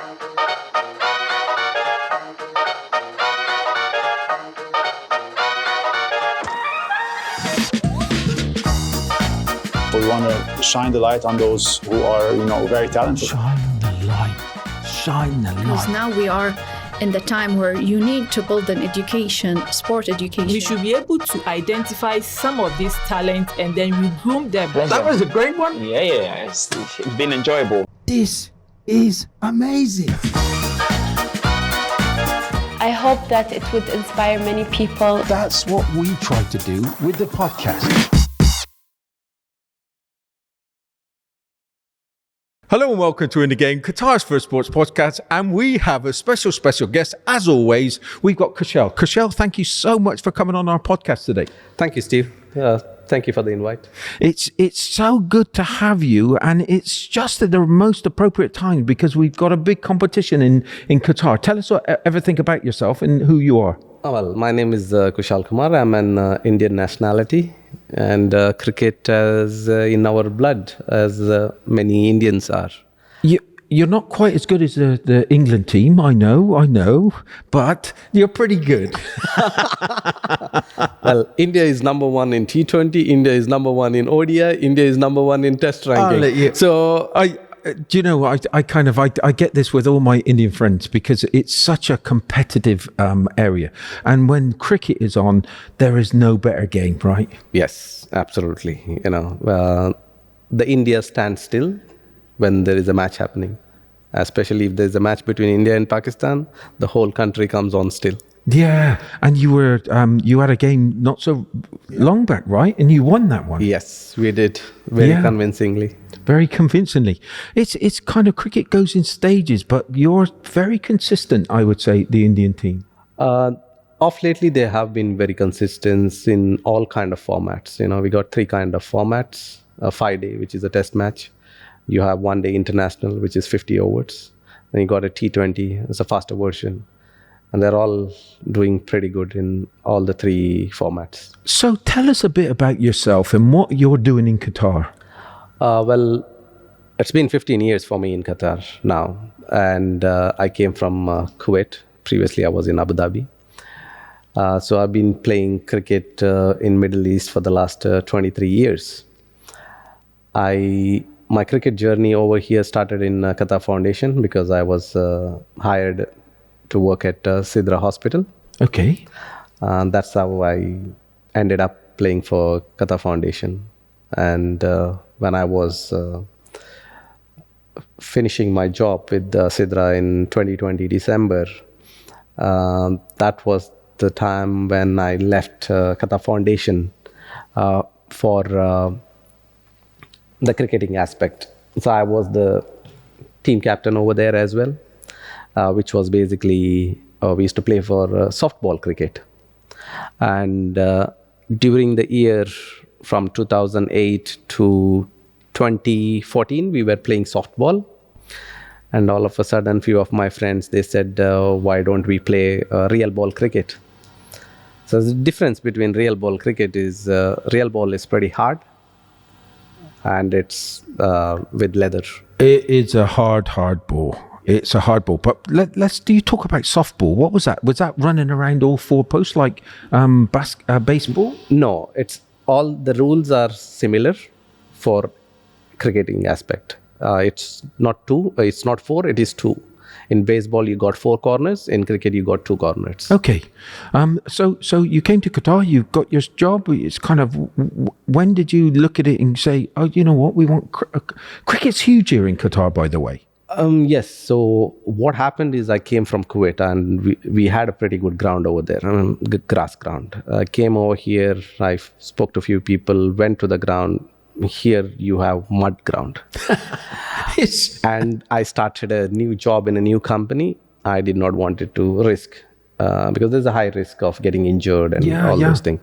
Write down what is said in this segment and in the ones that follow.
We want to shine the light on those who are, very talented. Shine the light. Shine the light. Because now we are in the time where you need to build an education, sport education. We should be able to identify some of these talents and then we groom them. That was a great one. Yeah. It's been enjoyable. This is amazing. I hope that it would inspire many people. That's what we try to do with the podcast. Hello and welcome to In The Game, Qatar's first sports podcast, and we have a special guest. As always, we've got Kushal. Kushal, thank you so much for coming on our podcast today. Thank you, Steve. Thank you for the invite. It's so good to have you, and it's just at the most appropriate time because we've got a big competition in Qatar. Tell us everything about yourself and who you are. Well, my name is Kushal Kumar. I'm an Indian nationality, and cricket is in our blood, as many Indians are. You're not quite as good as the England team, I know, but you're pretty good. Well, India is number one in T20, India is number one in ODI, India is number one in Test ranking. So do you know, I get this with all my Indian friends because it's such a competitive area. And when cricket is on, there is no better game, right? Yes, absolutely. The India stands still when there is a match happening. Especially if there's a match between India and Pakistan, the whole country comes on still. Yeah, and you had a game not so long back, right? And you won that one. Yes, we did very convincingly. Very convincingly. It's kind of cricket goes in stages, but you're very consistent, I would say, the Indian team. Off lately, they have been very consistent in all kind of formats. We got 3 kind of formats: a 5-day, which is a test match. You have 1-day international, which is 50 overs. Then you got a T20, it's a faster version. And they're all doing pretty good in all the 3 formats. So tell us a bit about yourself and what you're doing in Qatar. Well, it's been 15 years for me in Qatar now. And I came from Kuwait. Previously, I was in Abu Dhabi. So I've been playing cricket in Middle East for the last 23 years. My cricket journey over here started in Qatar Foundation because I was hired to work at Sidra Hospital. Okay. That's how I ended up playing for Qatar Foundation. And when I was finishing my job with Sidra in 2020 December, that was the time when I left Qatar Foundation for the cricketing aspect. So I was the team captain over there as well, which was basically, we used to play for softball cricket. And during the year from 2008 to 2014, we were playing softball. And all of a sudden, few of my friends, they said, why don't we play real ball cricket? So the difference between real ball cricket is, real ball is pretty hard. And it's with leather. It is a hard ball. It's a hard ball. But do you talk about softball? What was that? Was that running around all 4 posts like baseball? No, it's all the rules are similar for cricketing aspect. It's not 2, it's not 4, it is 2. In baseball, you got 4 corners. In cricket, you got 2 corners. Okay. So you came to Qatar, you got your job. It's kind of, when did you look at it and say, oh, you know what, we want, cricket's huge here in Qatar, by the way. Yes. So what happened is I came from Kuwait and we had a pretty good ground over there, grass ground. I came over here, I spoke to a few people, went to the ground. Here you have mud ground. And I started a new job in a new company. I did not want it to risk because there's a high risk of getting injured and those things.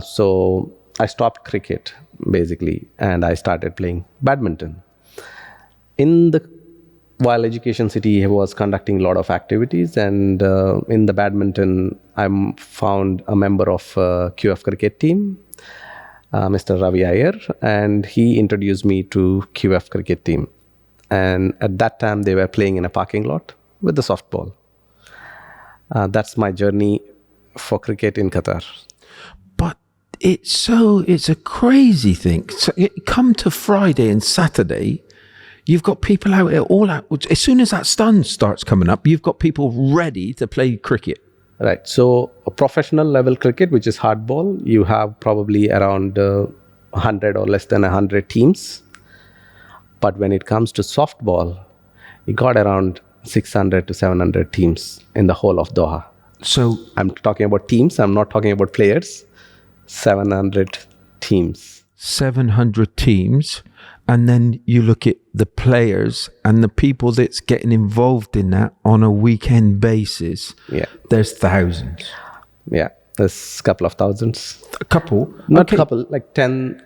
So I stopped cricket basically and I started playing badminton. While Education City was conducting a lot of activities, and in the badminton, I found a member of QF cricket team, Mr. Ravi Iyer, and he introduced me to QF cricket team. And at that time, they were playing in a parking lot with the softball. That's my journey for cricket in Qatar. But it's a crazy thing. So come to Friday and Saturday, you've got people out there all out. As soon as that sun starts coming up, you've got people ready to play cricket. Right. So a professional level cricket, which is hardball, you have probably around 100 or less than 100 teams. But when it comes to softball, you got around 600 to 700 teams in the whole of Doha. So I'm talking about teams. I'm not talking about players. 700 teams. 700 teams. And then you look at the players and the people that's getting involved in that on a weekend basis. Yeah. There's thousands. Yeah. There's a couple of thousands. A couple? Not Okay. a couple, like 10.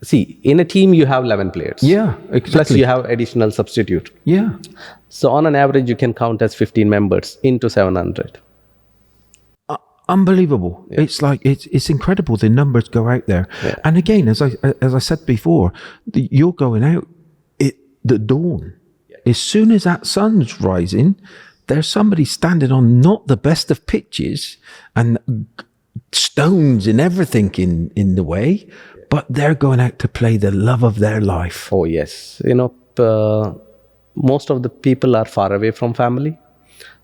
See, in a team, you have 11 players. Yeah, exactly. Plus, you have additional substitute. Yeah. So, on an average, you can count as 15 members into 700. Unbelievable. Yeah. It's like, it's incredible. The numbers go out there. Yeah. And again, as I said before, you're going out at the dawn. Yeah. As soon as that sun's rising, there's somebody standing on not the best of pitches and stones and everything in the way, but they're going out to play the love of their life. Oh, yes. Most of the people are far away from family.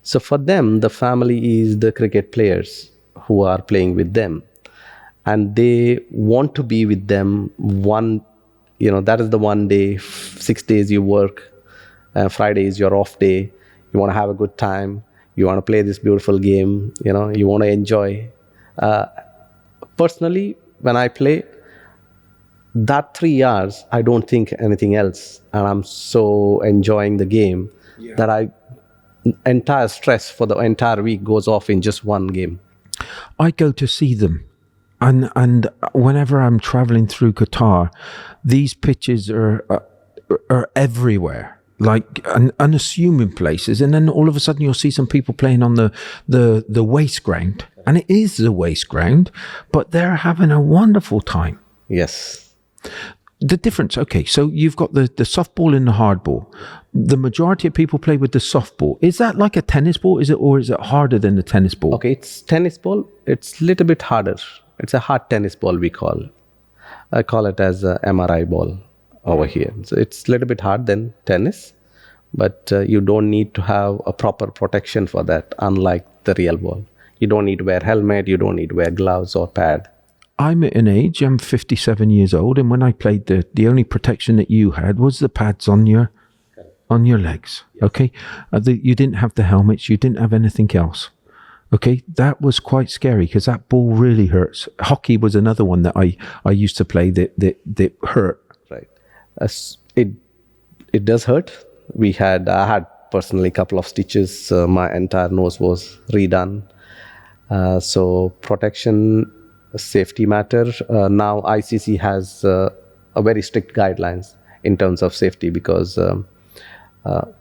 So for them, the family is the cricket players who are playing with them. And they want to be with them that is the one day, 6 days you work, Friday is your off day. You want to have a good time. You want to play this beautiful game. You want to enjoy. Personally, when I play, that 3 hours, I don't think anything else. And I'm so enjoying the game that entire stress for the entire week goes off in just one game. I go to see them. And whenever I'm traveling through Qatar, these pitches are everywhere, like unassuming places. And then all of a sudden you'll see some people playing on the waste ground. And it is the waste ground, but they're having a wonderful time. Yes. The difference, okay, so you've got the softball and the hardball. The majority of people play with the softball. Is that like a tennis ball? Or is it harder than the tennis ball? Okay, it's tennis ball. It's a little bit harder. It's a hard tennis ball, we call. I call it as a MRI ball over here. So it's a little bit hard than tennis, but you don't need to have a proper protection for that, unlike the real ball. You don't need to wear helmet, you don't need to wear gloves or pad. I'm at an age, I'm 57 years old, and when I played, the only protection that you had was the pads on your legs, okay? You didn't have the helmets, you didn't have anything else, okay? That was quite scary because that ball really hurts. Hockey was another one that I used to play that hurt. Right. It does hurt. I had personally a couple of stitches. My entire nose was redone. So protection, safety matter. Now ICC has a very strict guidelines in terms of safety because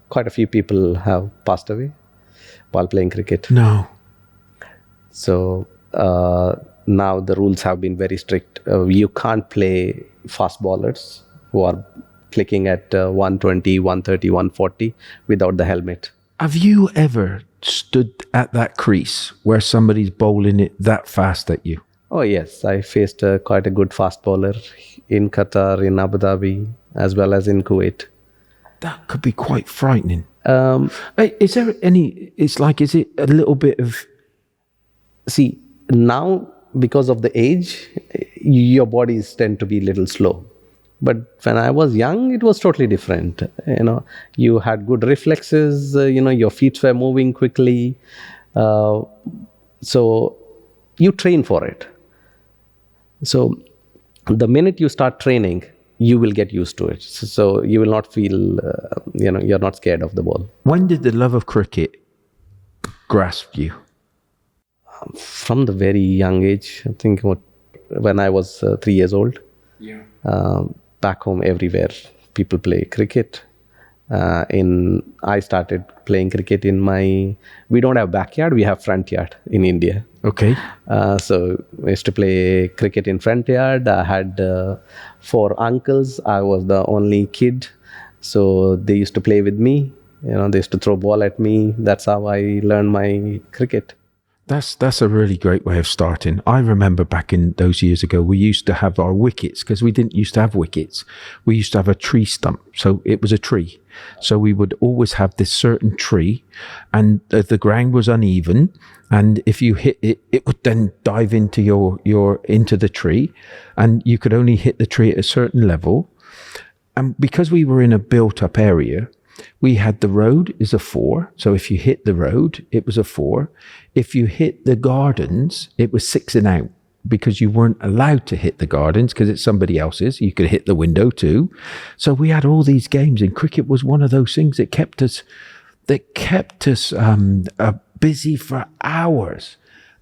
quite a few people have passed away while playing cricket. No. So now the rules have been very strict. You can't play fast bowlers who are clicking at 120, 130, 140 without the helmet. Have you ever stood at that crease where somebody's bowling it that fast at you? Oh yes, I faced quite a good fast bowler in Qatar, in Abu Dhabi, as well as in Kuwait. That could be quite frightening. Is there any, is it a little bit of... See, now because of the age, your bodies tend to be a little slow. But when I was young, it was totally different. You had good reflexes, your feet were moving quickly. So you train for it. So the minute you start training, you will get used to it. So you will not feel, you're not scared of the ball. When did the love of cricket grasp you? From the very young age. I think when I was 3 years old. Yeah. Back home, everywhere, people play cricket. I started playing cricket we don't have backyard, we have front yard in India. Okay. So I used to play cricket in front yard. I had 4 uncles. I was the only kid. So they used to play with me. They used to throw ball at me. That's how I learned my cricket. That's a really great way of starting. I remember back in those years ago, we used to have our wickets, because we didn't used to have wickets. We used to have a tree stump. So it was a tree. So we would always have this certain tree, and the ground was uneven. And if you hit it, it would then dive into into the tree, and you could only hit the tree at a certain level. And because we were in a built-up area, we had the road is a 4. So if you hit the road, it was a 4. If you hit the gardens, it was 6 and out, because you weren't allowed to hit the gardens because it's somebody else's. You could hit the window too. So we had all these games, and cricket was one of those things that kept us busy for hours.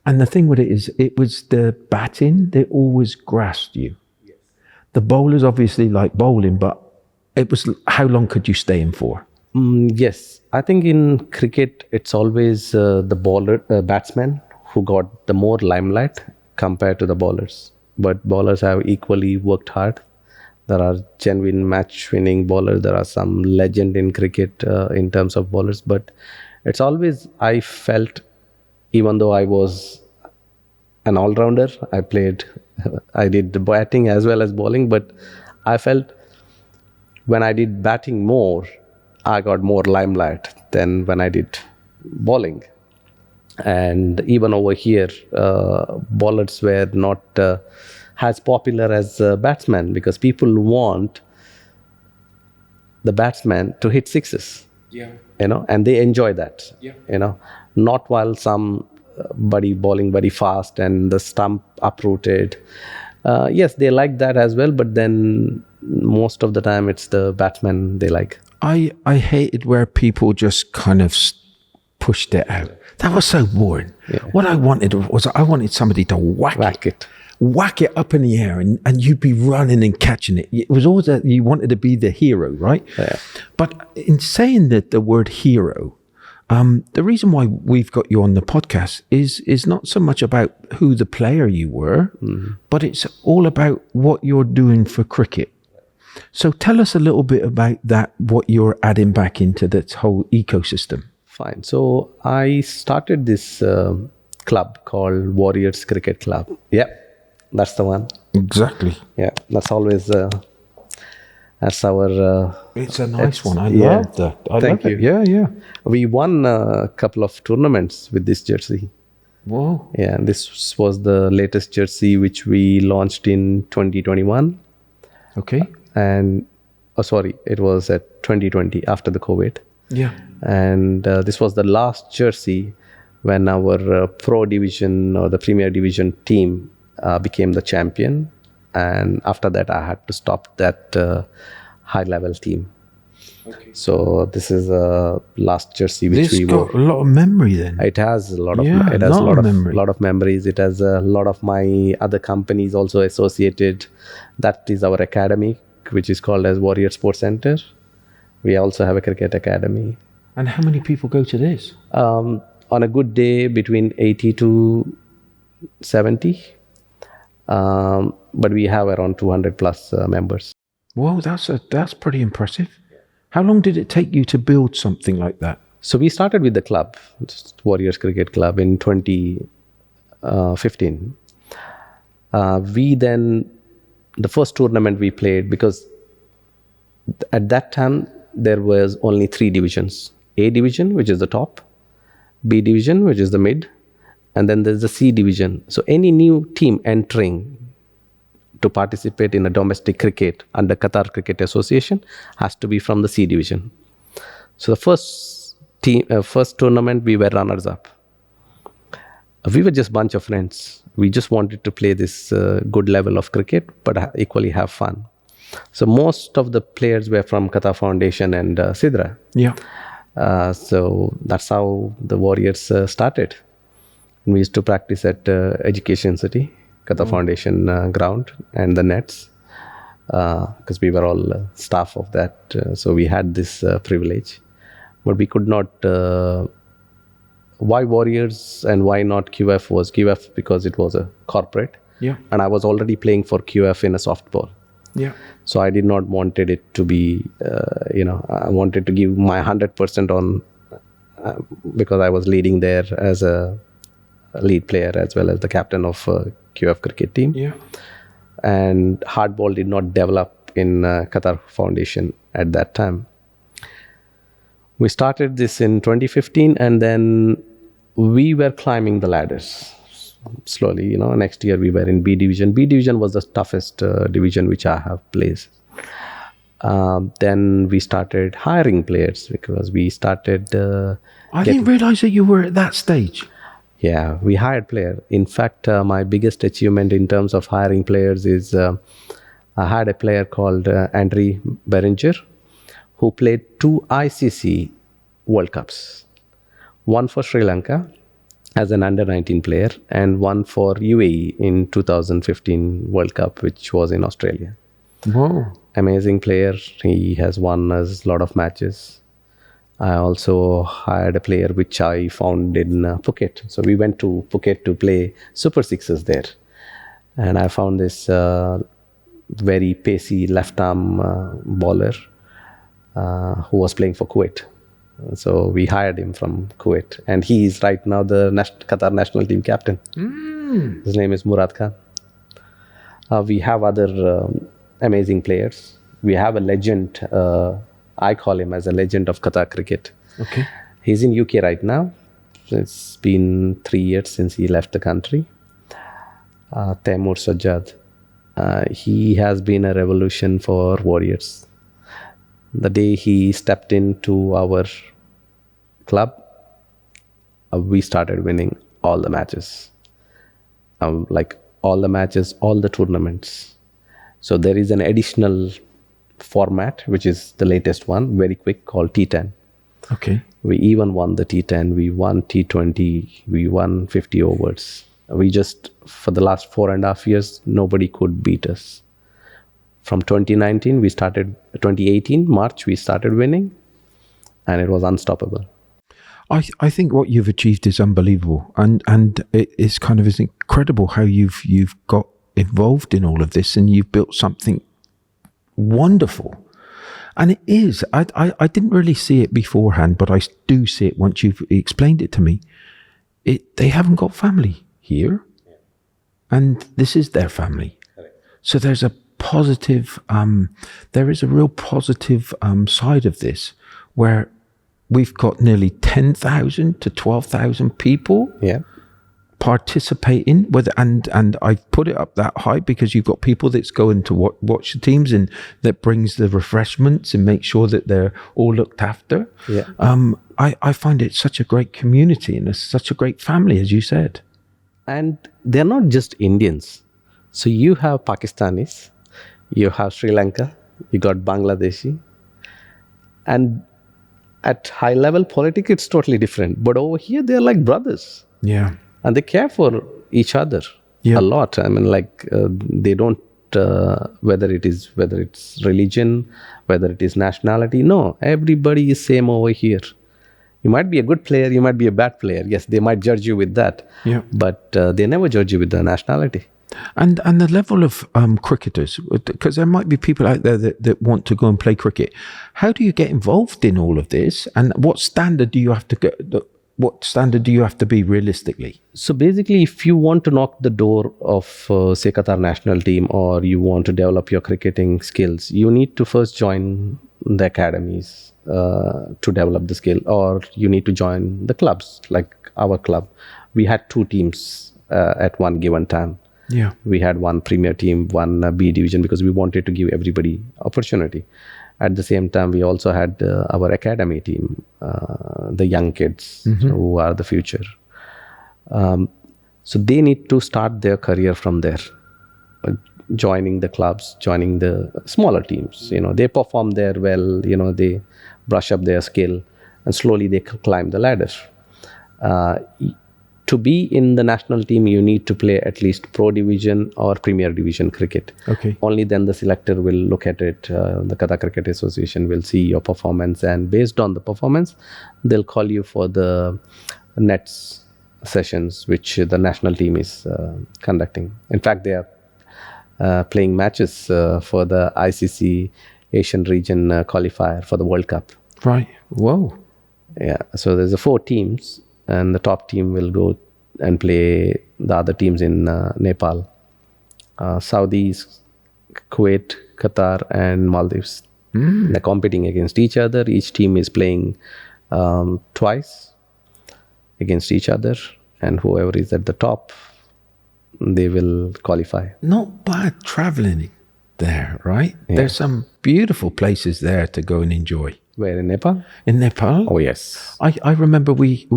And the thing with it is, it was the batting that always grasped you. The bowlers obviously like bowling, but it was how long could you stay in for? Yes, I think in cricket it's always the batsman who got the more limelight compared to the bowlers. But bowlers have equally worked hard. There are genuine match-winning bowlers. There are some legend in cricket in terms of bowlers. But it's always, I felt, even though I was an all-rounder, I did the batting as well as bowling, but I felt when I did batting more, I got more limelight than when I did bowling. And even over here, bowlers were not as popular as batsmen, because people want the batsman to hit sixes. Yeah. And they enjoy that. Yeah. Not while somebody bowling very fast and the stump uprooted. Yes, they like that as well, but then most of the time it's the batsman they like. I hated where people just kind of pushed it out. That was so boring. Yeah. What I wanted was somebody to whack it up in the air, and you'd be running and catching it. It was always that you wanted to be the hero, right? Yeah. But in saying that the word hero, the reason why we've got you on the podcast is not so much about who the player you were, but it's all about what you're doing for cricket. So tell us a little bit about that, what you're adding back into that whole ecosystem. Fine. So I started this club called Warriors Cricket Club. Yeah, that's the one. Exactly. Yeah, that's always... That's our... it's a nice one. I love that. Thank you. Yeah. We won a couple of tournaments with this jersey. Whoa. Yeah, this was the latest jersey which we launched in 2021. Okay. And, it was at 2020 after the COVID. Yeah. And this was the last jersey when our pro division or the Premier Division team became the champion. And after that, I had to stop that high-level team. Okay. So this is a last jersey which we wore. It's got a lot of memory then. It has a lot of memory. lot of memories. It has a lot of my other companies also associated. That is our academy, which is called as Warriors Sports Center. We also have a cricket academy. And how many people go to this? On a good day, between 80 to 70. But we have around 200 plus members. Whoa, that's pretty impressive. How long did it take you to build something like that? So we started with the club, Warriors Cricket Club, in 2015. The first tournament we played, because at that time there was only 3 divisions. A division, which is the top, B division, which is the mid, and then there's the C division. So any new team entering to participate in a domestic cricket under Qatar Cricket Association has to be from the C division. So the first tournament, we were runners up. We were just a bunch of friends. We just wanted to play this good level of cricket, but equally have fun. So most of the players were from Qatar Foundation and Sidra. Yeah. So that's how the Warriors started. And we used to practice at Education City, Qatar Foundation ground, and the nets, because we were all staff of that. So we had this privilege. But we could not... why Warriors and why not QF was QF? Because it was a corporate. Yeah. And I was already playing for QF in a softball. Yeah. So I did not wanted it to be, I wanted to give my 100% on because I was leading there as a lead player as well as the captain of QF cricket team. Yeah. And hardball did not develop in Qatar Foundation at that time. We started this in 2015, and then we were climbing the ladders slowly. Next year we were in B division. B division was the toughest division which I have played. Then we started hiring players because we started. I didn't realize that you were at that stage. Yeah, we hired players. In fact, my biggest achievement in terms of hiring players is I had a player called Andre Berenger, who played 2 ICC World Cups. One for Sri Lanka as an under-19 player, and one for UAE in 2015 World Cup, which was in Australia. Whoa. Amazing player. He has won us a lot of matches. I also hired a player which I found in Phuket. So we went to Phuket to play Super Sixes there. And I found this very pacey left-arm bowler who was playing for Kuwait. So we hired him from Kuwait. And he is right now the Qatar national team captain. His name is Murad Khan. We have other amazing players. We have a legend. I call him as a legend of Qatar cricket. Okay. He's in UK right now. It's been 3 years since he left the country. Taimur Sajjad. He has been a revolution for Warriors. The day he stepped into our club, we started winning all the matches. Like all the matches, all the tournaments. So there is an additional format, which is the latest one, very quick, called T10. Okay. We even won the T10, we won T20, we won 50 overs. We just, for the last 4.5 years, nobody could beat us. From 2019, 2018, March, we started winning, and it was unstoppable. I think what you've achieved is unbelievable, and it's kind of incredible how you've got involved in all of this, and you've built something wonderful. And it is. I didn't really see it beforehand, but I do see it once you've explained it to me. They haven't got family here, and this is their family. So there's a positive. There is a real positive side of this, where we've got nearly 10,000 to 12,000 people. Yeah. Participating and I've put it up that high because you've got people that's going to watch the teams, and that brings the refreshments and make sure that they're all looked after. Yeah. I find it such a great community, and it's such a great family, as you said. And they're not just Indians. So you have Pakistanis, you have Sri Lanka, you got Bangladeshi, and at high level politics it's totally different. But over here they're like brothers. Yeah. And they care for each other a lot. I mean, they don't, whether it's religion, whether it is nationality. No, everybody is same over here. You might be a good player, you might be a bad player. Yes, they might judge you with that. Yeah. But they never judge you with the nationality. And the level of cricketers, because there might be people out there that want to go and play cricket. How do you get involved in all of this? And what standard do you have to get? What standard do you have to be realistically? So basically, if you want to knock the door of, say, Qatar national team, or you want to develop your cricketing skills, you need to first join the academies to develop the skill, or you need to join the clubs, like our club. We had 2 teams at one given time. Yeah. We had one premier team, one B division, because we wanted to give everybody opportunity. At the same time, we also had our academy team, the young kids who are the future. So they need to start their career from there, joining the clubs, joining the smaller teams. They perform there well, they brush up their skill, and slowly they climb the ladder. To be in the national team, you need to play at least pro division or premier division cricket. Okay. Only then the selector will look at it. The Qatar Cricket Association will see your performance, and based on the performance, they'll call you for the nets sessions, which the national team is conducting. In fact, they are playing matches for the ICC Asian region qualifier for the World Cup. Right. Whoa. Yeah, so there's 4 teams, and the top team will go and play the other teams in Nepal, Saudis, Kuwait, Qatar, and Maldives. They're competing against each other. Each team is playing twice against each other, and whoever is at the top, they will qualify. Not bad traveling there, right? Yeah. There's some beautiful places there to go and enjoy. Where, in Nepal? In Nepal? Oh, yes. I remember we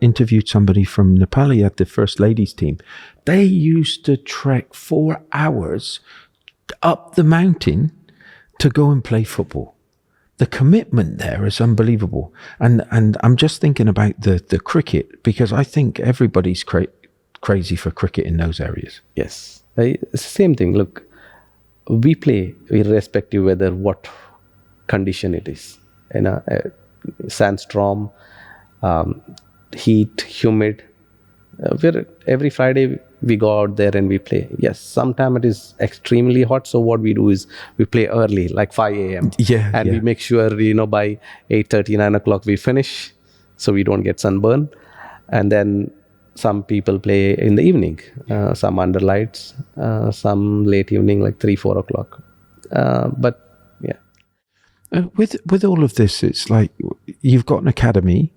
interviewed somebody from Nepal. He had the First Ladies team. They used to trek 4 hours up the mountain to go and play football. The commitment there is unbelievable. And I'm just thinking about the cricket, because I think everybody's crazy for cricket in those areas. Yes. It's the same thing. Look, we play irrespective whether what condition it is. Sandstorm, heat, humid. Every Friday we go out there and we play. Yes, sometimes it is extremely hot. So what we do is we play early, like 5 a.m. Yeah. And we make sure, by 8:30, 9 o'clock we finish, so we don't get sunburn. And then some people play in the evening, some under lights, some late evening, like 3, 4 o'clock. But yeah. With all of this, it's like you've got an academy.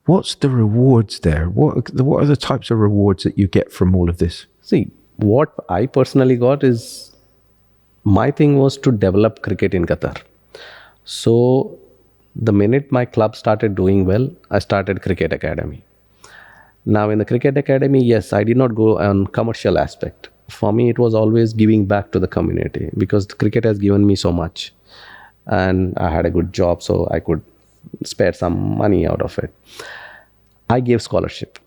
What's the rewards there? What are the types of rewards that you get from all of this? See, what I personally got is, my thing was to develop cricket in Qatar. So the minute my club started doing well, I started Cricket Academy. Now in the Cricket Academy, yes, I did not go on commercial aspect. For me, it was always giving back to the community, because the cricket has given me so much. And I had a good job, so I could spare some money out of it. I gave scholarship.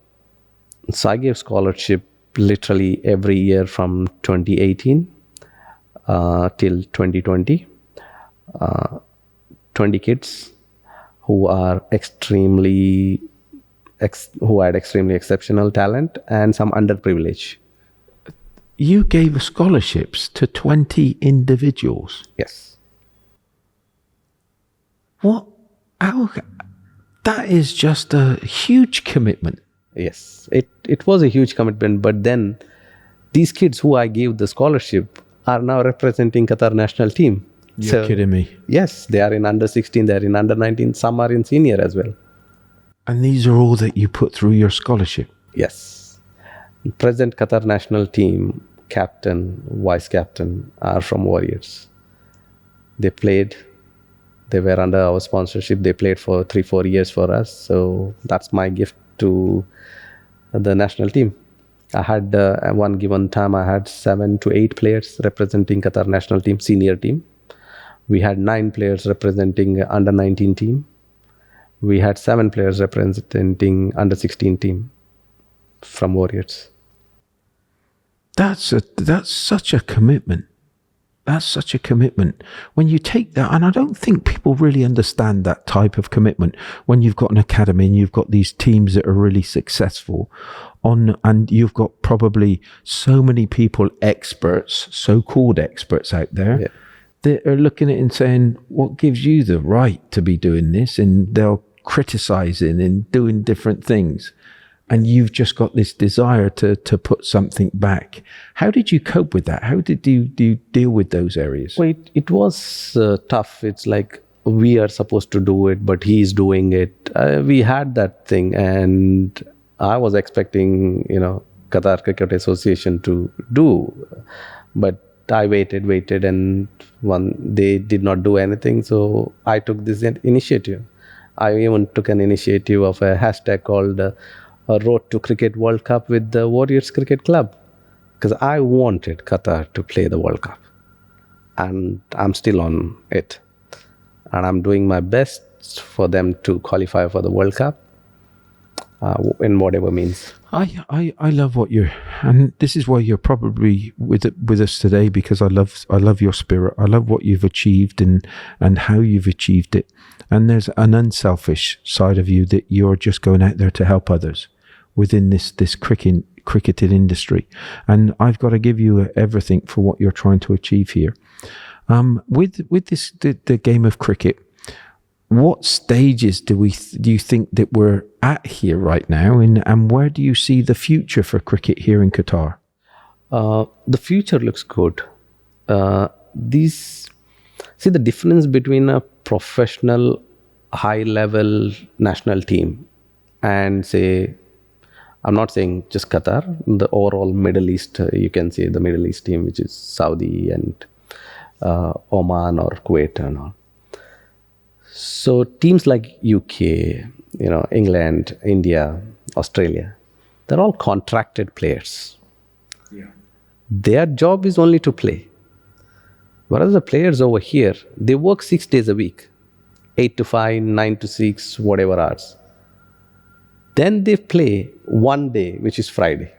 So I gave scholarship literally every year from 2018 till 2020. 20 kids who are who had extremely exceptional talent, and some underprivileged. You gave scholarships to 20 individuals. Yes. What? How? That is just a huge commitment. Yes, it was a huge commitment. But then these kids who I gave the scholarship are now representing Qatar national team. You're kidding me. Yes, they are in under 16, they are in under 19, some are in senior as well. And these are all that you put through your scholarship? Yes. Present Qatar national team, captain, vice captain are from Warriors. They were under our sponsorship. They played for 3-4 years for us. So that's my gift to the national team. I had at one given time, I had 7 to 8 players representing Qatar national team, senior team. We had 9 players representing under 19 team. We had 7 players representing under 16 team from Warriors. That's such a commitment. That's such a commitment. When you take that, and I don't think people really understand that type of commitment, when you've got an academy and you've got these teams that are really successful and you've got probably so many people, experts, so-called experts out there, that are looking at it and saying, what gives you the right to be doing this? And they're criticizing and doing different things. And you've just got this desire to put something back. How did you cope with that? How did you deal with those areas? Well, it was tough. It's like, we are supposed to do it, but he's doing it. We had that thing, and I was expecting, Qatar Cricket Association to do. But I waited, and they did not do anything. So I took this initiative. I even took an initiative of a hashtag called a Road to Cricket World Cup with the Warriors Cricket Club, because I wanted Qatar to play the World Cup, and I'm still on it, and I'm doing my best for them to qualify for the World Cup in whatever means. I love what you're, and this is why you're probably with us today, because I love your spirit. I love what you've achieved and how you've achieved it. And there's an unselfish side of you that you're just going out there to help others within this cricket cricketing industry, and I've got to give you everything for what you're trying to achieve here. With this the game of cricket, what stages do you think that we're at here right now, and where do you see the future for cricket here in Qatar? The future looks good. See the difference between a professional high-level national team and say, I'm not saying just Qatar, the overall Middle East, you can say the Middle East team, which is Saudi and Oman or Kuwait and all. So teams like UK, England, India, Australia, they're all contracted players. Yeah. Their job is only to play. Whereas the players over here, they work 6 days a week, 8 to 5, 9 to 6, whatever hours. Then they play one day, which is Friday.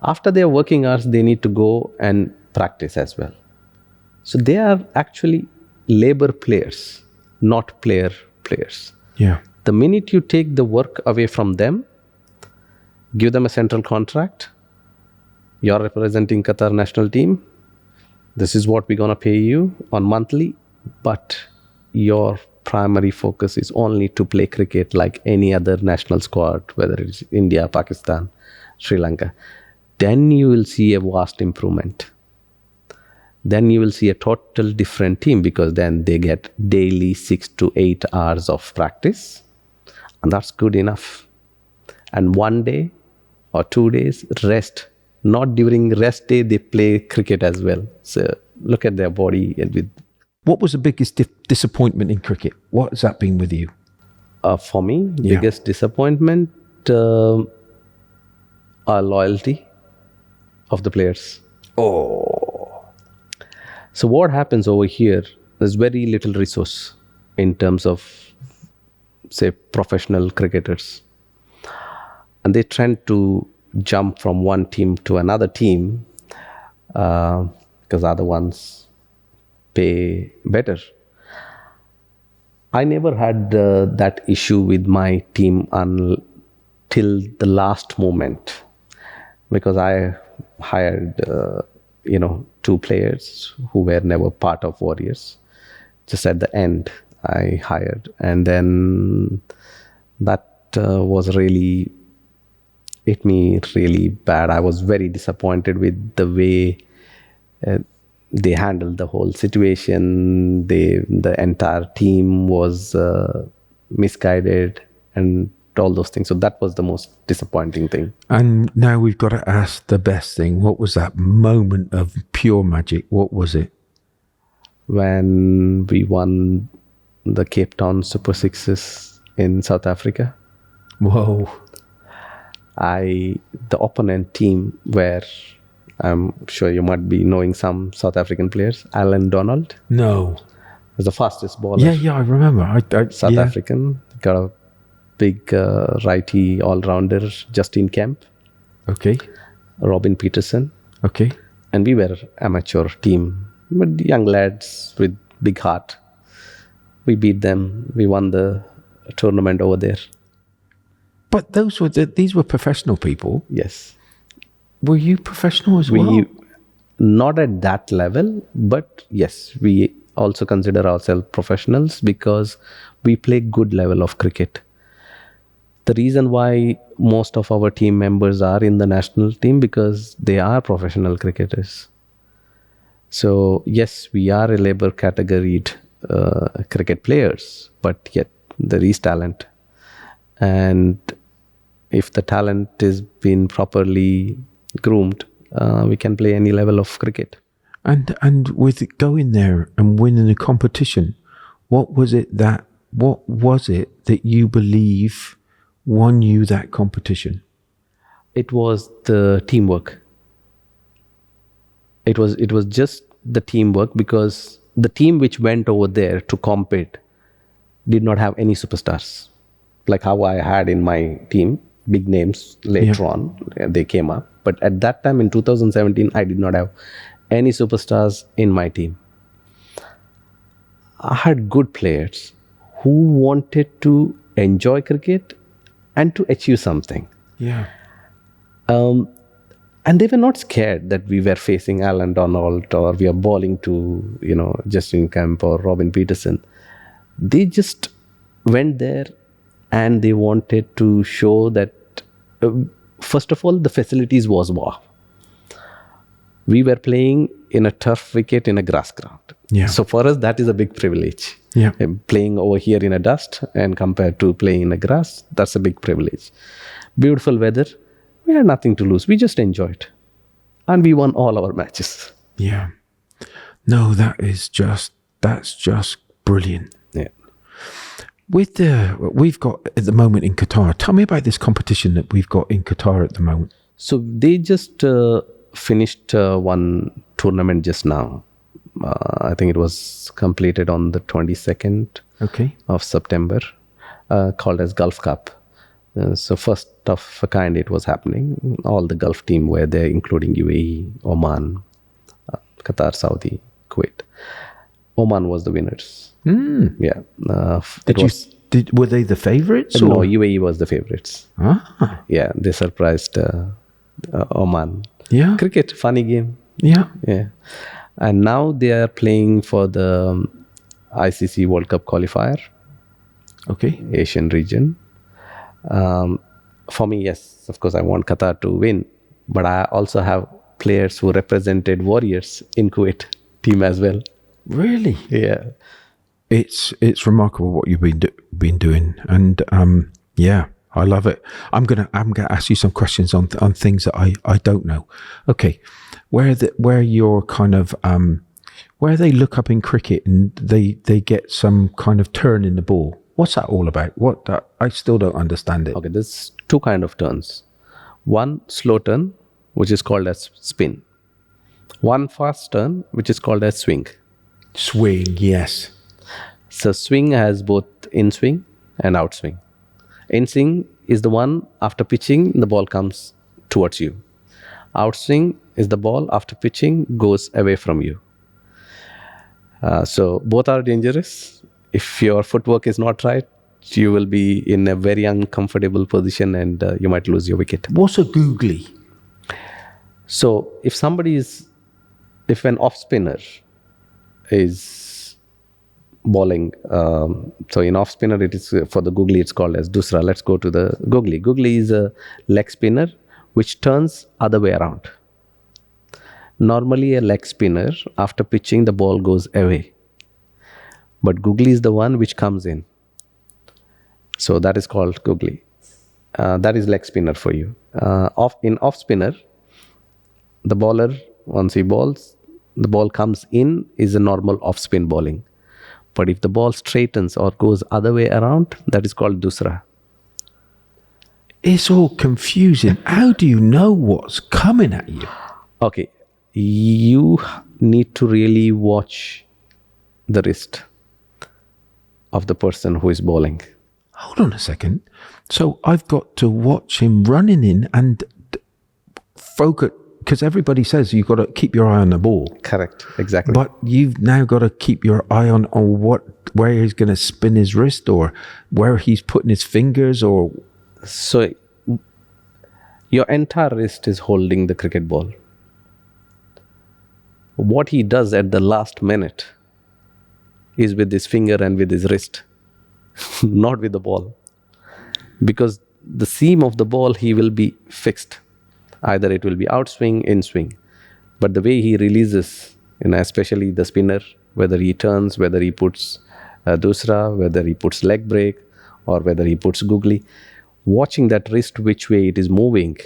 After their working hours, they need to go and practice as well. So they are actually labor players, not players. Yeah. The minute you take the work away from them, give them a central contract, you're representing Qatar national team, this is what we're going to pay you on monthly, but your primary focus is only to play cricket like any other national squad, whether it's India, Pakistan, Sri Lanka. Then you will see a vast improvement. Then you will see a total different team, because then they get daily 6 to 8 hours of practice, and that's good enough. And 1 day or 2 days rest. Not during rest day, they play cricket as well. So look at their body. What was the biggest disappointment in cricket? What has that been with you? For me, biggest disappointment, are loyalty of the players. Oh. So what happens over here, there's very little resource in terms of, say, professional cricketers. And they tend to jump from one team to another team because other ones pay better. I never had that issue with my team until the last moment, because I hired 2 players who were never part of Warriors. Just at the end I hired, and then that was really hit me really bad. I was very disappointed with the way they handled the whole situation. The entire team was misguided and all those things. So that was the most disappointing thing. And now we've got to ask the best thing. What was that moment of pure magic? What was it? When we won the Cape Town Super Sixes in South Africa. Whoa. The opponent team, where I'm sure you might be knowing some South African players, Alan Donald. No. Was the fastest bowler. Yeah, I remember. South African. Got a big righty all-rounder, Justin Kemp. Okay. Robin Peterson. Okay. And we were amateur team, but young lads with big heart. We beat them. We won the tournament over there. But these were professional people. Yes. Were you professional as well? Not at that level, but yes, we also consider ourselves professionals because we play good level of cricket. The reason why most of our team members are in the national team, because they are professional cricketers. So yes, we are a labor categoried cricket players, but yet there is talent. And if the talent is being properly groomed, we can play any level of cricket. And with going there and winning a competition, what was it that you believe won you that competition? It was the teamwork. It was just the teamwork, because the team which went over there to compete did not have any superstars. Like how I had in my team, big names later on, they came up. But at that time in 2017, I did not have any superstars in my team. I had good players who wanted to enjoy cricket and to achieve something. Yeah. And they were not scared that we were facing Alan Donald or we are bowling to, Justin Kemp or Robin Peterson. They just went there and they wanted to show that, first of all, the facilities was wow. We were playing in a turf wicket in a grass ground. Yeah. So for us, that is a big privilege. Yeah. Playing over here in a dust and compared to playing in a grass, that's a big privilege. Beautiful weather. We had nothing to lose. We just enjoyed. And we won all our matches. Yeah. No, that's just brilliant. Yeah. We've got at the moment in Qatar. Tell me about this competition that we've got in Qatar at the moment. So they just finished one tournament just now. I think it was completed on the 22nd of September, called as Gulf Cup. So first of a kind it was happening. All the Gulf team were there, including UAE, Oman, Qatar, Saudi, Kuwait. Oman was the winners. Yeah. Were they the favourites? No, UAE was the favourites. Ah. Yeah, they surprised Oman. Yeah. Cricket, funny game. Yeah. Yeah. And now they are playing for the ICC World Cup qualifier. Okay. Asian region. For me, yes, of course, I want Qatar to win. But I also have players who represented Warriors in Kuwait team as well. Really? Yeah. It's remarkable what you've been doing, and yeah, I love it. I'm gonna ask you some questions on things that I don't know. Okay, where you're kind of where they look up in cricket and they get some kind of turn in the ball. What's that all about? I still don't understand it. Okay, there's two kind of turns. One slow turn, which is called as spin. One fast turn, which is called as swing. Swing, yes. So swing has both in swing and out swing. In swing is the one after pitching, the ball comes towards you. Out swing is the ball after pitching goes away from you. So both are dangerous. If your footwork is not right, you will be in a very uncomfortable position and you might lose your wicket. What's a googly? So if an off spinner is bowling, so in off spinner it is for the googly it's called as dusra. Let's go to the googly. Googly is a leg spinner which turns other way around. Normally a leg spinner after pitching the ball goes away, but googly is the one which comes in. So that is called googly. That is leg spinner for you. In off spinner, the bowler, once he bowls, the ball comes in is a normal off spin bowling. But if the ball straightens or goes other way around, that is called dusra. It's all confusing. How do you know what's coming at you? Okay, you need to really watch the wrist of the person who is bowling. Hold on a second. So I've got to watch him running in and focus, because everybody says you've got to keep your eye on the ball. Correct, exactly. But you've now got to keep your eye on where he's going to spin his wrist or where he's putting his fingers or... So your entire wrist is holding the cricket ball. What he does at the last minute is with his finger and with his wrist, not with the ball. Because the seam of the ball, he will be fixed. Either it will be out swing, in swing. But the way he releases, especially the spinner, whether he turns, whether he puts dusra, whether he puts leg break, or whether he puts googly, watching that wrist, which way it is moving,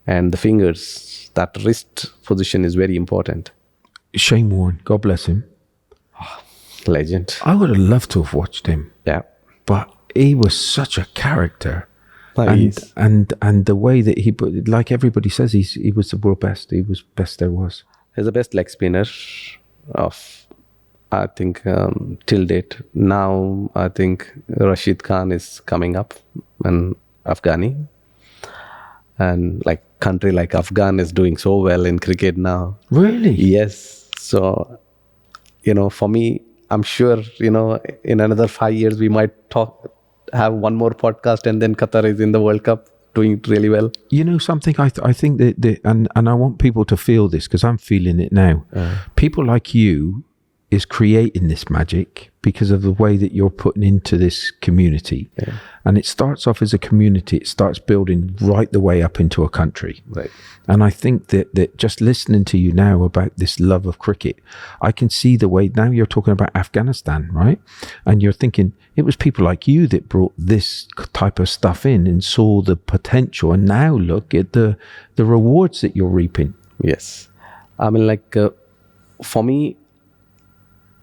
and the fingers, that wrist position is very important. Shane Warne, God bless him. Legend. I would have loved to have watched him. Yeah. But he was such a character. Nice. And the way that he put, like everybody says, he was the world best. He was best there was. He's the best leg spinner of, I think, till date. Now, I think Rashid Khan is coming up, and Afghani. And country like Afghan is doing so well in cricket now. Really? Yes. So, for me, I'm sure, in another 5 years, we might have one more podcast and then Qatar is in the World Cup. doing it really well. You know something, I think that and I want people to feel this because I'm feeling it now. People like you is creating this magic because of the way that you're putting into this community. And it starts off as a community, it starts building right the way up into a country. Right. And I think that just listening to you now about this love of cricket, I can see the way now you're talking about Afghanistan, right? And you're thinking it was people like you that brought this type of stuff in and saw the potential. And now look at the rewards that you're reaping. Yes. I mean, like, for me,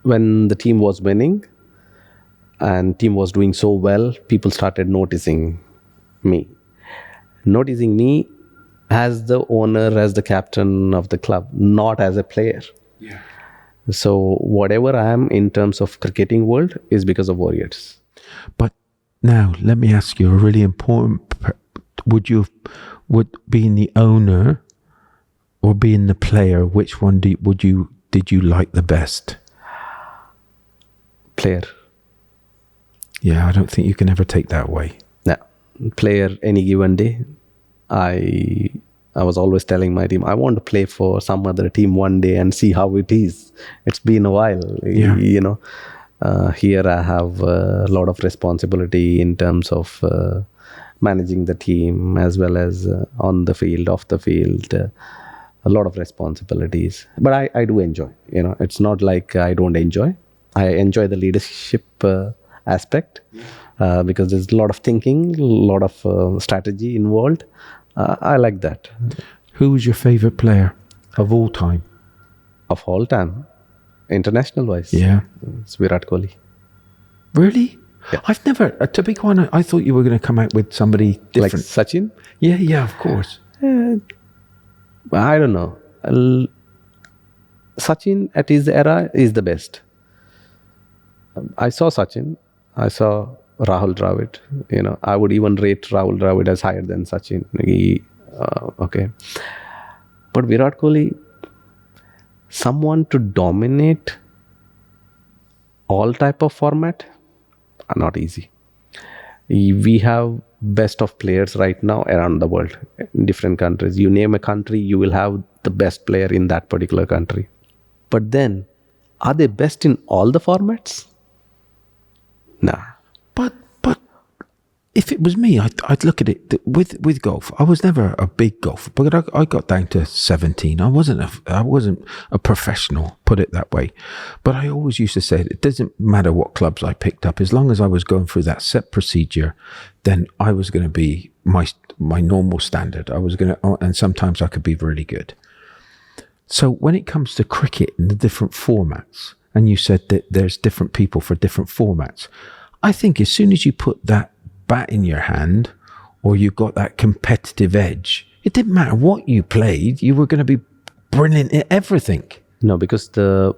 when the team was winning and team was doing so well, people started noticing me. Noticing me as the owner, as the captain of the club, not as a player. Yeah. So whatever I am in terms of cricketing world is because of Warriors. But now let me ask you a really important, would being the owner or being the player, which one did you like the best? Player. Yeah, I don't think you can ever take that away. No, player any given day. I was always telling my team, I want to play for some other team one day and see how it is. It's been a while, you know. Here I have a lot of responsibility in terms of managing the team as well as on the field, off the field. A lot of responsibilities. But I do enjoy, you know. It's not like I don't enjoy. I enjoy the leadership aspect because there's a lot of thinking, a lot of strategy involved. I like that. Who was your favorite player of all time? Of all time, international wise? Yeah. It's Virat Kohli. Really? Yeah. I've never, to be quite honest, I thought you were going to come out with somebody different. Like Sachin? Yeah, of course. I don't know. Sachin at his era is the best. I saw Sachin. I saw Rahul Dravid. You know, I would even rate Rahul Dravid as higher than Sachin. Okay. But Virat Kohli, someone to dominate all type of format, not easy. We have best of players right now around the world, in different countries. You name a country, you will have the best player in that particular country. But then, are they best in all the formats? Nah. But if it was me, I'd look at it with golf. I was never a big golfer, but I got down to 17. I wasn't a professional, put it that way. But I always used to say it doesn't matter what clubs I picked up, as long as I was going through that set procedure, then I was going to be my normal standard. I was going to, and sometimes I could be really good. So when it comes to cricket and the different formats, and you said that there's different people for different formats, I think as soon as you put that bat in your hand or you got that competitive edge, it didn't matter what you played, you were going to be brilliant at everything. No, because the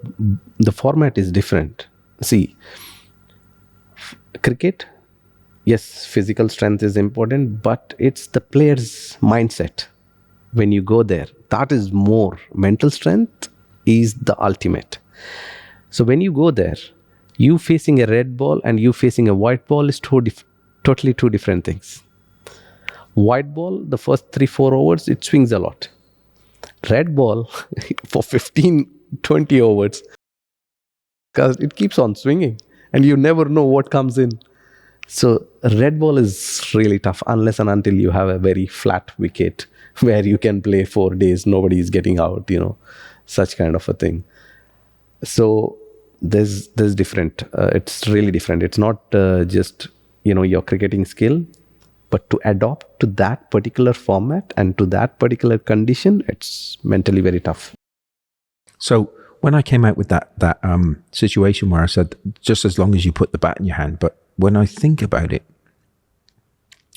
format is different. See, cricket, yes, physical strength is important, but it's the player's mindset. When you go there, that is more. Mental strength is the ultimate. So when you go there, you facing a red ball and you facing a white ball is totally two different things. White ball, the first 3-4 overs, it swings a lot. Red ball, for 15-20 overs, because it keeps on swinging and you never know what comes in. So red ball is really tough unless and until you have a very flat wicket where you can play 4 days, nobody is getting out, you know, such kind of a thing. So there's different. It's really different. It's not just, you know, your cricketing skill, but to adopt to that particular format and to that particular condition, it's mentally very tough. So when I came out with that situation where I said, just as long as you put the bat in your hand, but when I think about it,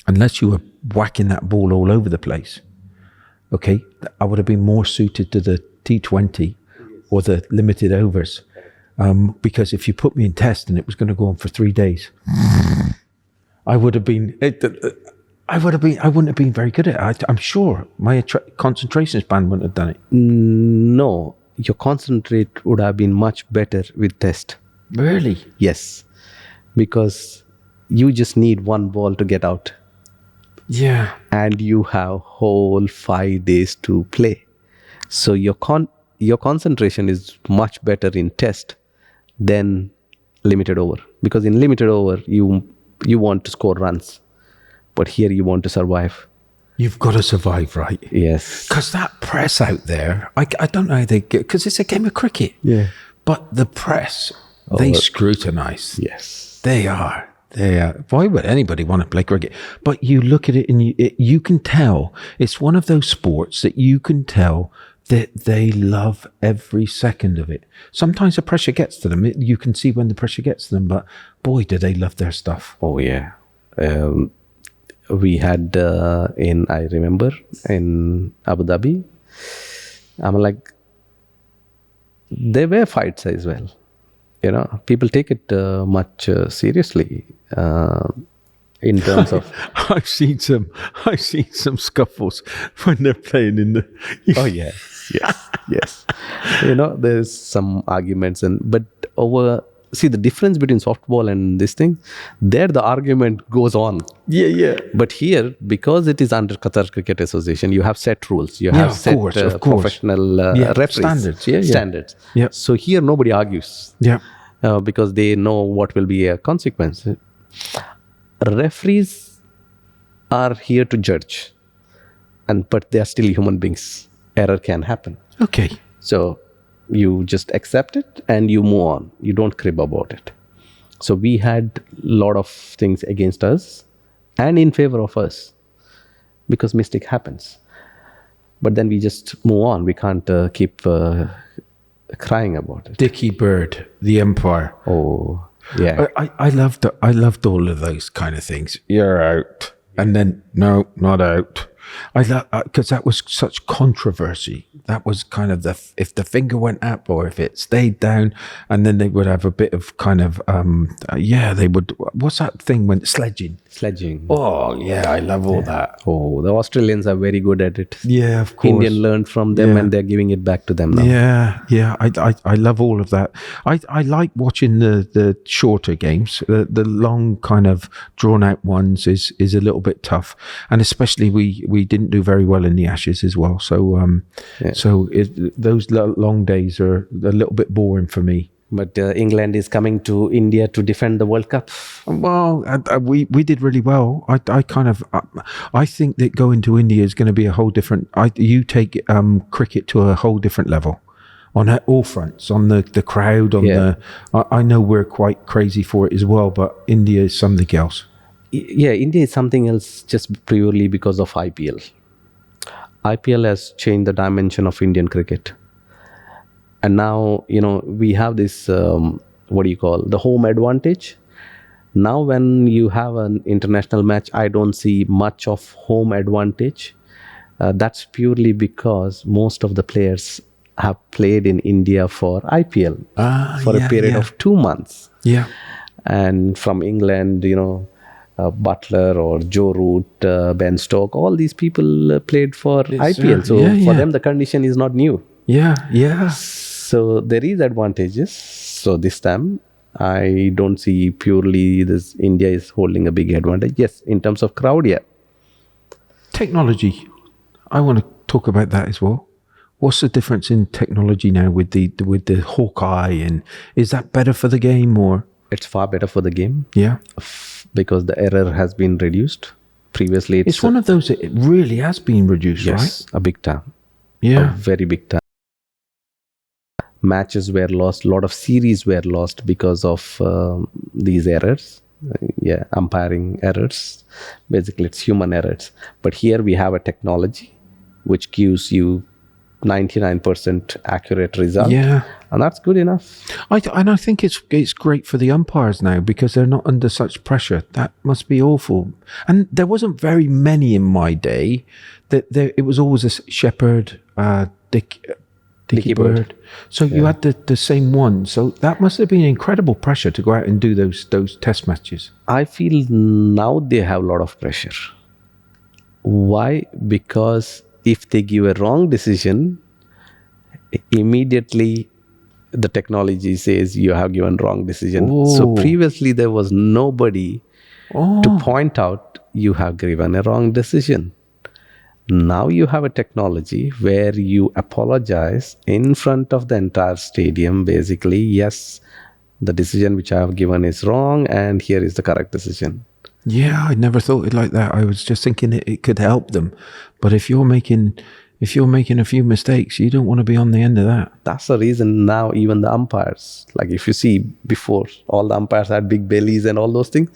unless you were whacking that ball all over the place, okay, I would have been more suited to the T20 or the limited overs. Because if you put me in test and it was going to go on for 3 days, I wouldn't have been very good at it. I'm sure my concentration span wouldn't have done it. No, your concentrate would have been much better with test. Really? Yes, because you just need one ball to get out. Yeah. and you have whole 5 days to play. So your concentration is much better in test than limited over, because in limited over you want to score runs, but here you want to survive. You've got to survive, right? Yes. Because that press out there, I don't know how they get, because it's a game of cricket. Yeah. But the press, they scrutinise. Yes. They are. Why would anybody want to play cricket? But you look at it and you can tell. It's one of those sports that you can tell that they love every second of it. Sometimes the pressure gets to them. You can see when the pressure gets to them, but boy, do they love their stuff. Oh, yeah. We had I remember in Abu Dhabi, I'm like, there were fights as well. You know, people take it much seriously in terms of. I've seen some scuffles when they're playing in the. Oh yes. You know, there's some arguments, but see the difference between softball and this thing. There, the argument goes on. Yeah. But here, because it is under Qatar Cricket Association, you have set rules. You have set professional referees. Standards. Yeah. So here, nobody argues. Yeah. Because they know what will be a consequence. Referees are here to judge, but they are still human beings. Error can happen. Okay. So you just accept it and you move on. You don't crib about it. So we had a lot of things against us and in favor of us, because mistake happens. But then we just move on. We can't keep crying about it. Dickie Bird, the umpire. Oh, yeah. I loved all of those kind of things. You're out. And then, no, not out. I love, because that was such controversy. That was kind of if the finger went up or if it stayed down, and then they would have a bit of kind of, they would, what's that thing when sledging? Oh, yeah, I love all that. Oh, the Australians are very good at it. Yeah, of course. Indian learned from them and they're giving it back to them now. Yeah. I love all of that. I like watching the shorter games. The long kind of drawn out ones is a little bit tough, and especially we didn't do very well in the Ashes as well. So those long days are a little bit boring for me. But England is coming to India to defend the World Cup. Well, we did really well. I think that going to India is going to be a whole different. You take cricket to a whole different level on all fronts. On the crowd, I know we're quite crazy for it as well, but India is something else. Yeah, India is something else just purely because of IPL. IPL has changed the dimension of Indian cricket. And now, we have this, the home advantage. Now, when you have an international match, I don't see much of home advantage. That's purely because most of the players have played in India for IPL for a period of 2 months. Yeah. And from England, Butler or Joe Root, Ben Stokes, all these people played for IPL. So for them, the condition is not new. Yeah. So there is advantages. So this time, I don't see purely this India is holding a big advantage. Yes, in terms of crowd, yeah. Technology. I want to talk about that as well. What's the difference in technology now with the Hawkeye, and is that better for the game or? It's far better for the game. Yeah. Because the error has been reduced. Previously, it's one of those that it really has been reduced, right? Yes, a big time. Yeah. A very big time. Matches were lost. A lot of series were lost because of these errors. Umpiring errors. Basically, it's human errors. But here we have a technology which gives you 99% accurate result. Yeah. And that's good enough. I think it's great for the umpires now because they're not under such pressure. That must be awful. And there wasn't very many in my day. It was always a Shepherd, Dickie Bird. So you had the same one. So that must have been incredible pressure to go out and do those test matches. I feel now they have a lot of pressure. Why? Because if they give a wrong decision, immediately the technology says you have given wrong decision. Oh. So previously there was nobody to point out you have given a wrong decision. Now you have a technology where you apologize in front of the entire stadium. Basically, yes, the decision which I have given is wrong, and here is the correct decision. Yeah, I never thought it like that. I was just thinking it could help them. But if you're making a few mistakes, you don't want to be on the end of that. That's the reason now even the umpires, like if you see before, all the umpires had big bellies and all those things.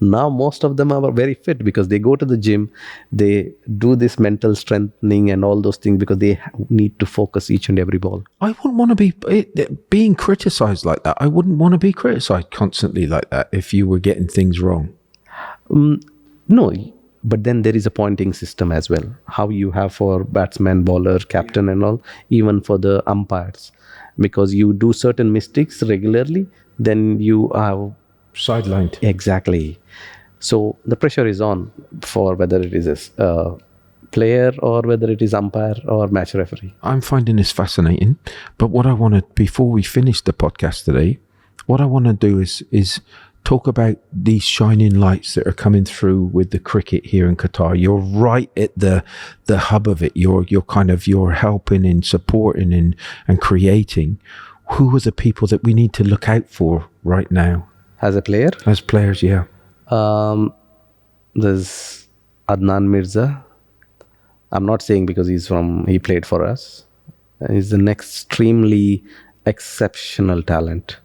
Now most of them are very fit because they go to the gym, they do this mental strengthening and all those things because they need to focus each and every ball. I wouldn't want to be being criticized like that. I wouldn't want to be criticized constantly like that if you were getting things wrong. No, but then there is a pointing system as well. How you have for batsman, bowler, captain and all, even for the umpires. Because you do certain mistakes regularly, then you are Sidelined. Exactly. So the pressure is on for whether it is a player or whether it is umpire or match referee. I'm finding this fascinating. But what I want to, before we finish the podcast today, what I want to do is talk about these shining lights that are coming through with the cricket here in Qatar. You're right at the hub of it. You're helping and supporting and creating. Who are the people that we need to look out for right now? As a player? As players, yeah. There's Adnan Mirza. I'm not saying because he played for us. He's an extremely exceptional talent.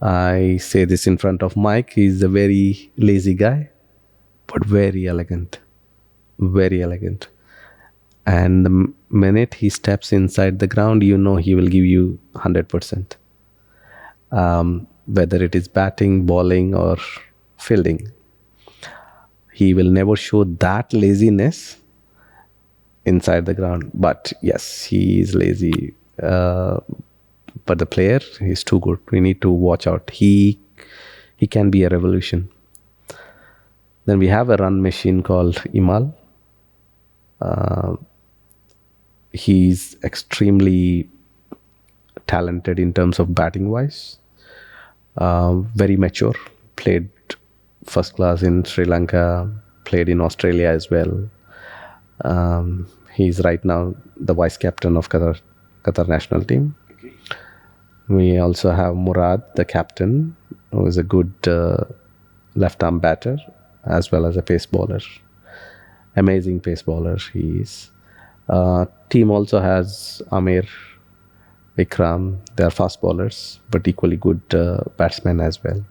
I say this in front of Mike. He's a very lazy guy, but very elegant. Very elegant. And the minute he steps inside the ground, you know he will give you 100%. Whether it is batting, bowling or fielding. He will never show that laziness inside the ground. But yes, he is lazy. But the player is too good. We need to watch out. He can be a revolution. Then we have a run machine called Imal. He's extremely talented in terms of batting wise. Very mature. Played first class in Sri Lanka. Played in Australia as well. He's right now the vice captain of Qatar national team. We also have Murad, the captain, who is a good left-arm batter as well as a pace bowler. Amazing pace bowler he is. Team also has Amir, Ikram. They are fast bowlers, but equally good batsmen as well.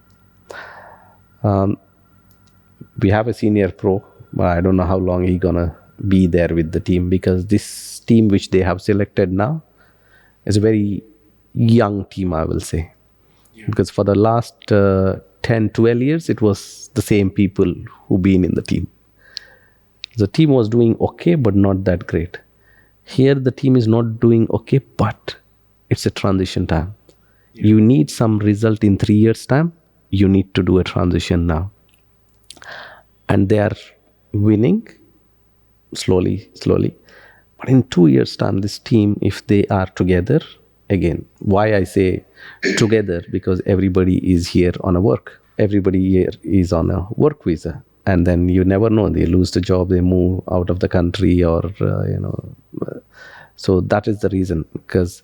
We have a senior pro, but I don't know how long he's gonna be there with the team because this team which they have selected now is a very young team, I will say. Yeah. Because for the last 10, 12 years, it was the same people who been in the team. The team was doing okay, but not that great. Here, the team is not doing okay, but it's a transition time. Yeah. You need some result in 3 years' time. You need to do a transition now. And they are winning slowly. But in 2 years' time, this team, if they are together, again, why I say together, because everybody is here on a work. Everybody here is on a work visa. And then you never know, they lose the job, they move out of the country or, So that is the reason, because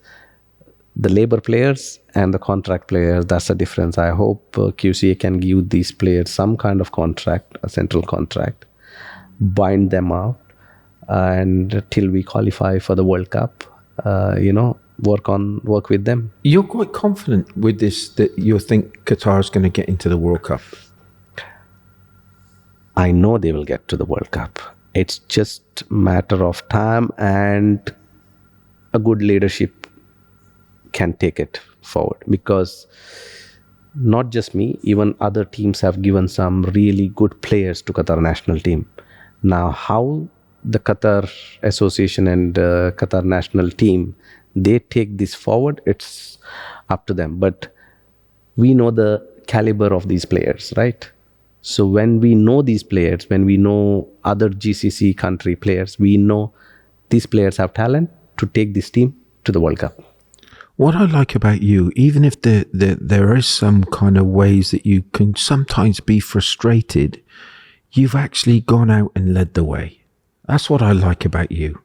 the labor players and the contract players, that's the difference. I hope QCA can give these players some kind of contract, a central contract, bind them out, and till we qualify for the World Cup, work with them. You're quite confident with this that you think Qatar is going to get into the World Cup? I know they will get to the World Cup. It's just a matter of time, and a good leadership can take it forward, because not just me, even other teams have given some really good players to Qatar national team. Now, how the Qatar Association and Qatar national team, they take this forward, it's up to them. But we know the caliber of these players, right? So when we know these players, when we know other GCC country players, we know these players have talent to take this team to the World Cup. What I like about you, even if there is some kind of ways that you can sometimes be frustrated, you've actually gone out and led the way. That's what I like about you.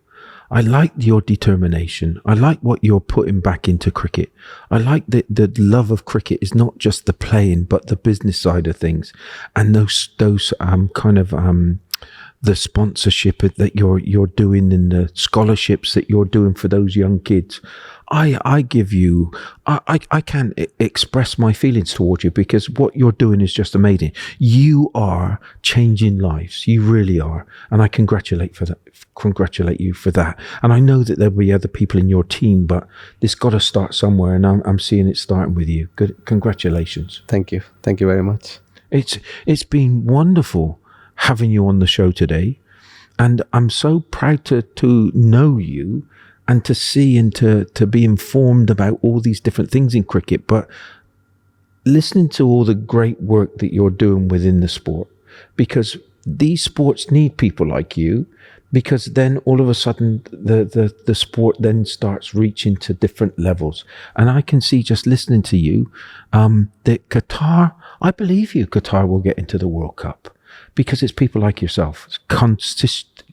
I like your determination. I like what you're putting back into cricket. I like that the love of cricket is not just the playing, but the business side of things, and those the sponsorship that you're doing and the scholarships that you're doing for those young kids. I can't express my feelings towards you, because what you're doing is just amazing. You are changing lives. You really are. And I congratulate you for that. And I know that there'll be other people in your team, but this got to start somewhere, and I'm seeing it starting with you. Good. Congratulations. Thank you very much. It's been wonderful having you on the show today, and I'm so proud to know you and to see and to be informed about all these different things in cricket, but listening to all the great work that you're doing within the sport, because these sports need people like you, because then all of a sudden the sport then starts reaching to different levels. And I can see, just listening to you, that Qatar, I believe you, Qatar will get into the World Cup, because it's people like yourself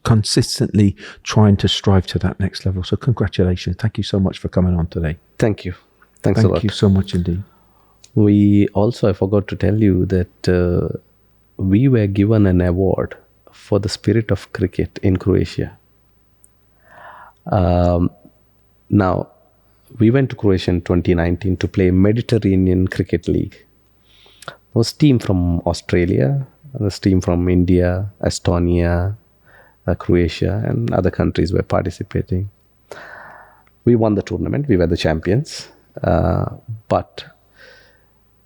consistently trying to strive to that next level. So congratulations. Thank you so much for coming on today. Thank you. Thanks a lot. Thank you so much indeed. We also, I forgot to tell you that we were given an award for the spirit of cricket in Croatia. Now, we went to Croatia in 2019 to play Mediterranean Cricket League. There was a team from Australia, there's a team from India, Estonia, Croatia, and other countries were participating. We won the tournament. We were the champions. But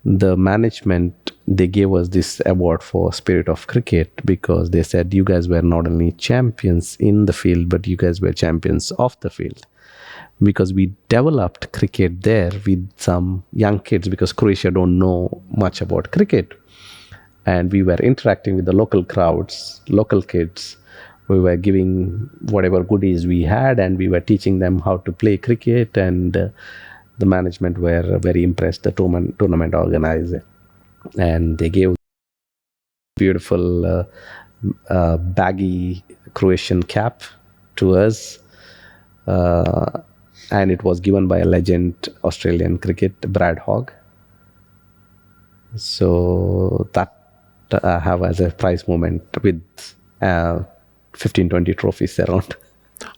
the management, they gave us this award for spirit of cricket, because they said you guys were not only champions in the field, but you guys were champions off the field. Because we developed cricket there with some young kids, because Croatia don't know much about cricket. And we were interacting with the local crowds, local kids. We were giving whatever goodies we had, and we were teaching them how to play cricket. And the management were very impressed, the tournament organizer. And they gave beautiful baggy Croatian cap to us. And it was given by a legend Australian cricket, Brad Hogg. So that I have as a prize moment with 15-20 trophies around.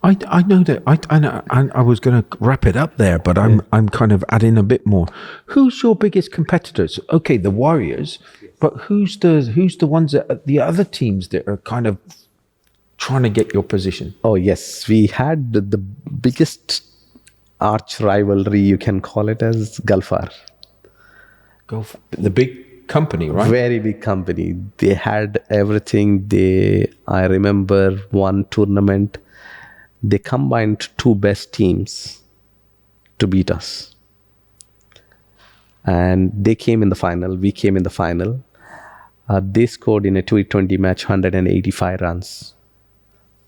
I know that. I was going to wrap it up there, but I'm kind of adding a bit more. Who's your biggest competitors? Okay, the Warriors, but who's the ones that the other teams that are kind of trying to get your position? Oh yes, we had the biggest arch rivalry, you can call it, as Gulfar. The big company, right? Very big company. They had everything. I remember one tournament, they combined two best teams to beat us. And they came in the final. We came in the final. They scored in a T20 match 185 runs.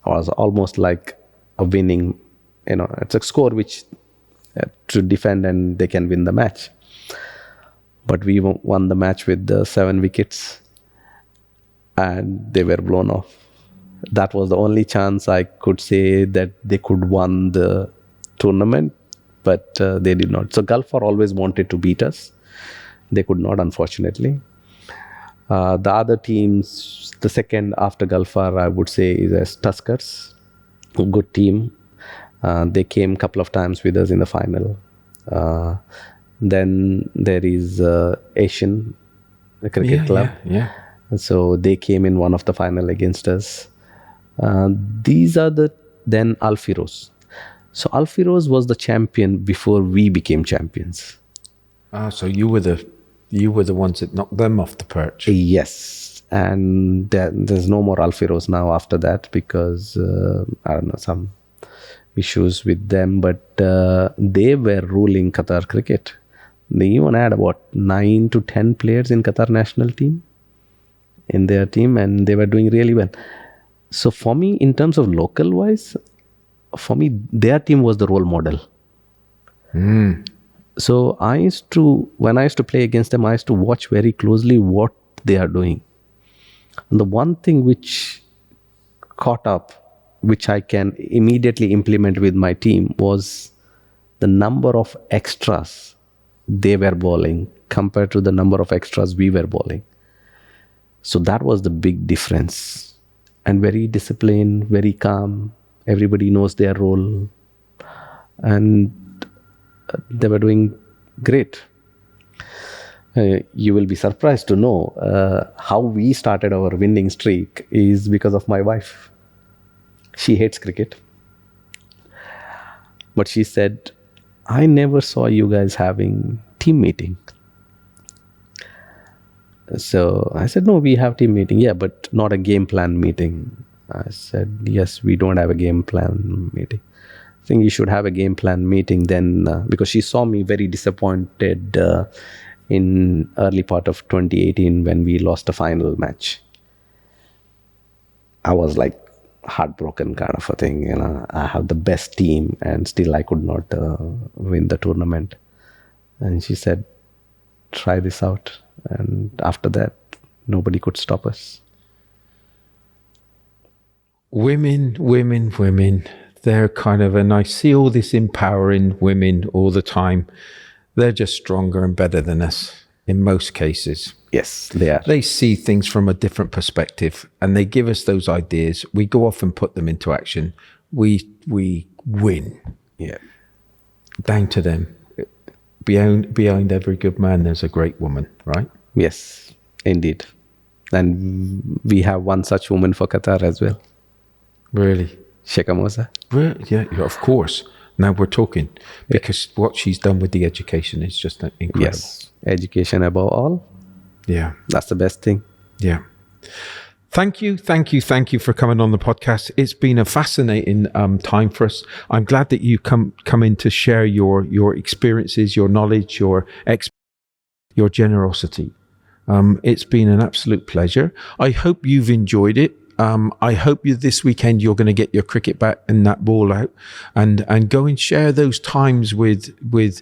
It was almost like a winning, it's a score which to defend and they can win the match. But we won the match with 7 wickets and they were blown off. That was the only chance I could say that they could won the tournament, but they did not. So Gulfar always wanted to beat us. They could not, unfortunately. The other teams, the second after Gulfar, I would say, is Tuskers. A good team. They came a couple of times with us in the final. Then there is Asian Cricket Club. Yeah. So they came in one of the final against us. These are then Alfiros. So Alfiros was the champion before we became champions. So you were the ones that knocked them off the perch. Yes, and there's no more Alfiros now after that because I don't know, some issues with them. But they were ruling Qatar cricket. They even had about 9 to 10 players in Qatar national team, in their team, and they were doing really well. So for me, in terms of local wise, for me, their team was the role model. So when I used to play against them, I used to watch very closely what they are doing. And the one thing which caught up, which I can immediately implement with my team, was the number of extras they were bowling compared to the number of extras we were bowling. So that was the big difference. And very disciplined, very calm. Everybody knows their role. And they were doing great. You will be surprised to know how we started our winning streak is because of my wife. She hates cricket. But she said, I never saw you guys having team meeting. So I said, no, we have team meeting. Yeah, but not a game plan meeting. I said, yes, we don't have a game plan meeting. I think you should have a game plan meeting then, because she saw me very disappointed in early part of 2018 when we lost the final match. I was like heartbroken kind of a thing. You know, I have the best team and still I could not win the tournament. And she said, try this out. And after that, nobody could stop us. Women. They're kind of, and I see all this empowering women all the time. They're just stronger and better than us in most cases. Yes, they are. They see things from a different perspective and they give us those ideas. We go off and put them into action. We win. Yeah. Down to them. Behind every good man, there's a great woman, right? Yes, indeed. And we have one such woman for Qatar as well. Really? Sheikha Moza. Yeah, of course. Now we're talking, because what she's done with the education is just incredible. Yes, education above all. Yeah. That's the best thing. Yeah. Thank you for coming on the podcast. It's been a fascinating time for us. I'm glad that you come in to share your experiences, your knowledge, your generosity. It's been an absolute pleasure. I hope you've enjoyed it. I hope this weekend you're going to get your cricket bat and that ball out and go and share those times with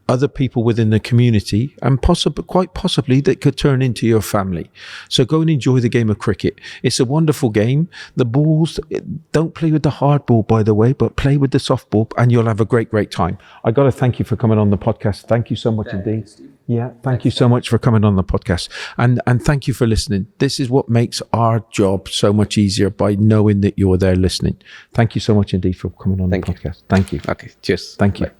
other people within the community, and quite possibly that could turn into your family. So go and enjoy the game of cricket. It's a wonderful game. The balls, don't play with the hard ball, by the way, but play with the soft ball and you'll have a great time. I got to thank you for coming on the podcast. Thank you so much indeed. Yeah, thank you so much for coming on the podcast. And thank you for listening. This is what makes our job so much easier, by knowing that you're there listening. Thank you so much indeed for coming on the podcast. Thank you. Okay, cheers. Thank you. Bye.